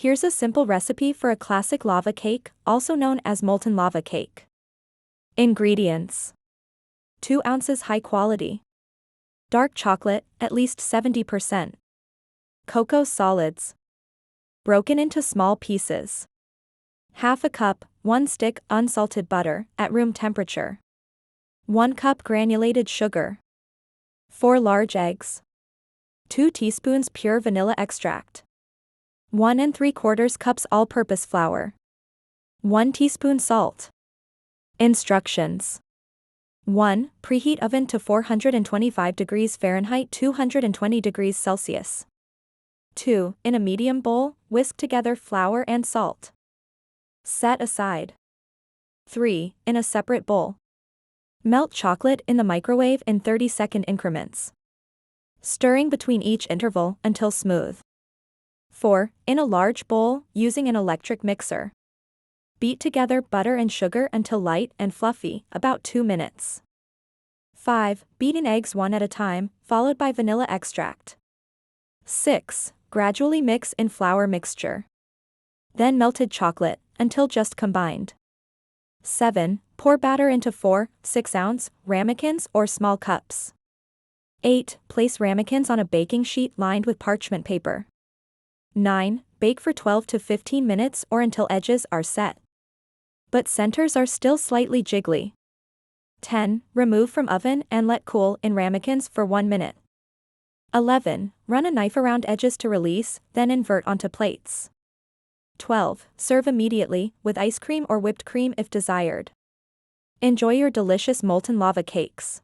Here's a simple recipe for a classic lava cake, also known as molten lava cake. Ingredients: 2 ounces high quality dark chocolate, at least 70%. Cocoa solids, broken into small pieces. Half a cup, 1 stick unsalted butter, at room temperature. 1 cup granulated sugar. 4 large eggs. 2 teaspoons pure vanilla extract. 1 3/4 cups all-purpose flour. 1 teaspoon salt. Instructions: 1. Preheat oven to 425 degrees Fahrenheit 220 degrees Celsius. 2. In a medium bowl, whisk together flour and salt. Set aside. 3. In a separate bowl, melt chocolate in the microwave in 30-second increments, stirring between each interval until smooth. 4. In a large bowl, using an electric mixer, beat together butter and sugar until light and fluffy, about 2 minutes. 5. Beat in eggs one at a time, followed by vanilla extract. 6. Gradually mix in flour mixture, then melted chocolate, until just combined. 7. Pour batter into 4 6-ounce ramekins or small cups. 8. Place ramekins on a baking sheet lined with parchment paper. 9. Bake for 12 to 15 minutes or until edges are set, but centers are still slightly jiggly. 10. Remove from oven and let cool in ramekins for 1 minute. 11. Run a knife around edges to release, then invert onto plates. 12. Serve immediately, with ice cream or whipped cream if desired. Enjoy your delicious molten lava cakes.